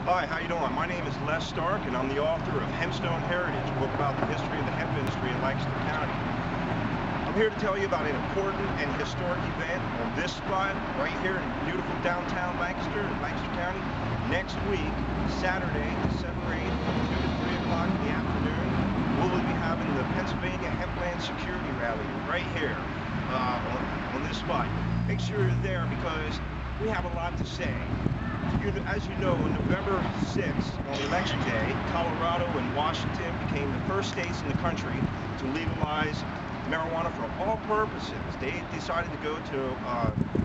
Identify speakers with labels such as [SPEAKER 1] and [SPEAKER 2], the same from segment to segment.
[SPEAKER 1] Hi, how you doing? My name is Les Stark, and I'm the author of Hempstone Heritage, a book about the history of the hemp industry in Lancaster County. I'm here to tell you about an important and historic event on this spot, right here in beautiful downtown Lancaster, in Lancaster County. Next week, Saturday, December 8th, from 2 to 3 o'clock in the afternoon, we'll be having the Pennsylvania Hempland Security Rally right here on this spot. Make sure you're there because we have a lot to say. As you know, on November 6th, on Election Day, Colorado and Washington became the first states in the country to legalize marijuana for all purposes. They decided to go to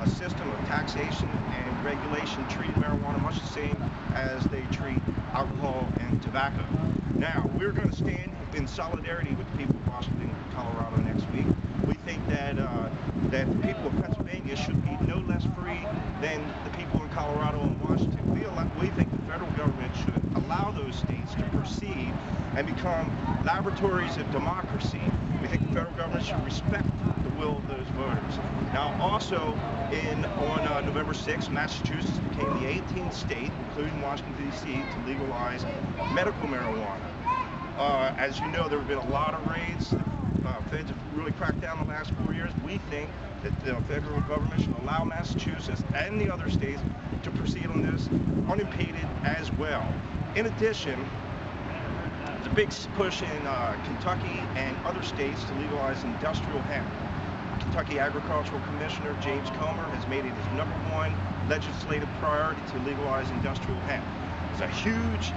[SPEAKER 1] a system of taxation and regulation, treating marijuana much the same as they treat alcohol and tobacco. Now, we're going to stand in solidarity with the people of Washington and Colorado next week. We think that the people of Pennsylvania should be no less free than the people in Colorado and Washington. We think the federal government should allow those states to proceed and become laboratories of democracy. We think the federal government should respect the will of those voters. Now, also on November 6th, Massachusetts became the 18th state, including Washington D.C, to legalize medical marijuana. As you know, there have been a lot of raids. Feds have really cracked down the last 4 years. We think that the federal government should allow Massachusetts and the other states to proceed on this unimpeded as well. In addition, there's a big push in Kentucky and other states to legalize industrial hemp. Kentucky Agricultural Commissioner James Comer has made it his #1 legislative priority to legalize industrial hemp. It's a huge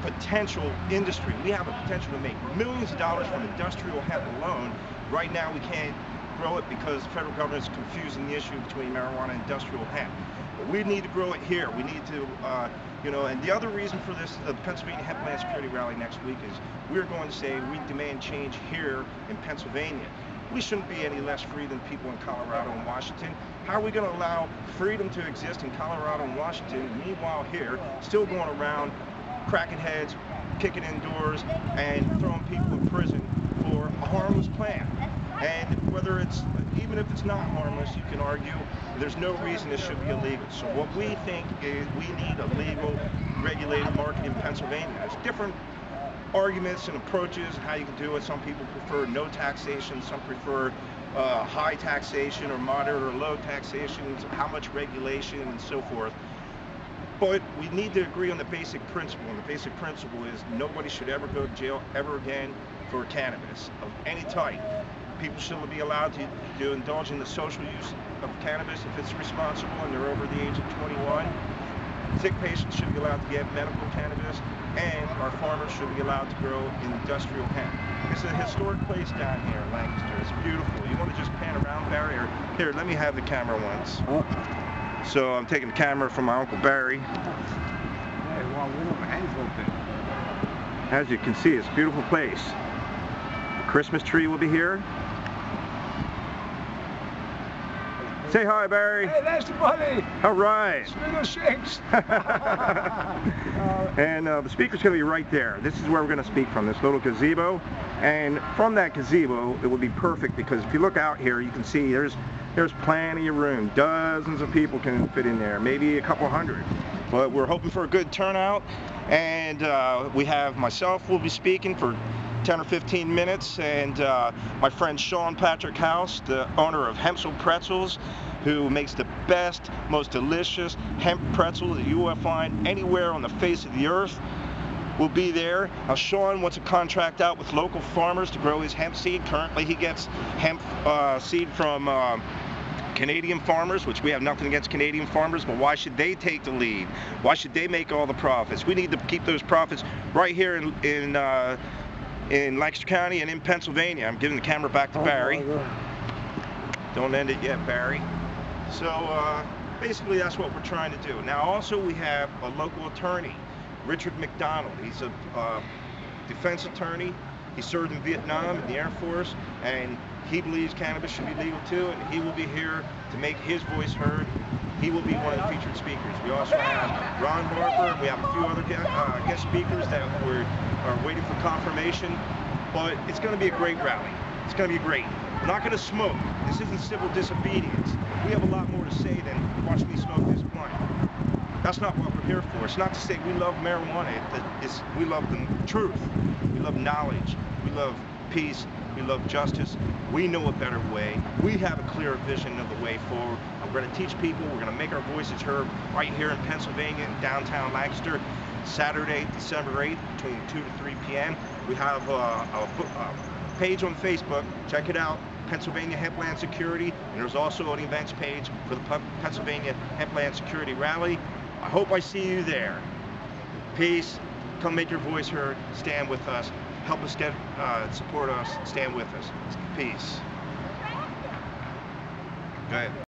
[SPEAKER 1] potential industry. We have a potential to make millions of dollars from industrial hemp alone. Right now we can't grow it because the federal government is confusing the issue between marijuana and industrial hemp. But we need to grow it here. We need to, and the other reason for this, the Pennsylvania Hempland Security Rally next week is we're going to say we demand change here in Pennsylvania. We shouldn't be any less free than people in Colorado and Washington. How are we going to allow freedom to exist in Colorado and Washington, and meanwhile here, still going around cracking heads, kicking in doors, and throwing people in prison for a harmless plant? And whether it's, even if it's not harmless, you can argue there's no reason it should be illegal. So what we think is we need a legal, regulated market in Pennsylvania. There's different arguments and approaches how you can do it. Some people prefer no taxation, some prefer high taxation or moderate or low taxation, how much regulation and so forth. But we need to agree on the basic principle, and the basic principle is nobody should ever go to jail ever again for cannabis of any type. People should be allowed to indulge in the social use of cannabis if it's responsible and they're over the age of 21. Sick patients should be allowed to get medical cannabis, and our farmers should be allowed to grow industrial hemp. It's a historic place down here in Lancaster. It's beautiful. You want to just pan around, Barry? Or, here, let me have the camera once. So I'm taking the camera from my Uncle Barry. As you can see, it's a beautiful place. The Christmas tree will be here. Say hi, Barry.
[SPEAKER 2] Hey, that's the buddy.
[SPEAKER 1] All right.
[SPEAKER 2] Spindle shakes.
[SPEAKER 1] And the speaker's going to be right there. This is where we're going to speak from, this little gazebo. And from that gazebo, it will be perfect because if you look out here, you can see there's plenty of room. Dozens of people can fit in there, maybe a couple hundred. But we're hoping for a good turnout. And we have myself will be speaking for 10 or 15 minutes, and my friend Sean Patrick House, the owner of Hempstone Pretzels, who makes the best, most delicious hemp pretzel that you will find anywhere on the face of the earth, will be there. Now, Sean wants to contract out with local farmers to grow his hemp seed. Currently, he gets hemp seed from Canadian farmers, which we have nothing against Canadian farmers, but why should they take the lead? Why should they make all the profits? We need to keep those profits right here in Lancaster County and in Pennsylvania. I'm giving the camera back to Barry. Don't end it yet, Barry. So basically that's what we're trying to do. Now also we have a local attorney, Richard McDonald. He's a defense attorney. He served in Vietnam in the Air Force, and he believes cannabis should be legal too, and he will be here to make his voice heard. He will be one of the featured speakers. We also have Ron Harper. We have a few other guest speakers that are waiting for confirmation. But it's going to be a great rally. It's going to be great. We're not going to smoke. This isn't civil disobedience. We have a lot more to say than watch me smoke this blunt. That's not what we're here for. It's not to say we love marijuana. We love the truth. We love knowledge. We love peace. We love justice. We know a better way. We have a clear vision of the way forward. We're going to teach people. We're going to make our voices heard right here in Pennsylvania, in downtown Lancaster, Saturday, December 8th, between 2 to 3 p.m. We have a page on Facebook. Check it out. Pennsylvania Hempland Security, and there's also an events page for the Pennsylvania Hempland Security Rally. I hope I see you there. Peace. Come make your voice heard. Stand with us. Help us support us. Stand with us. Peace. Go ahead.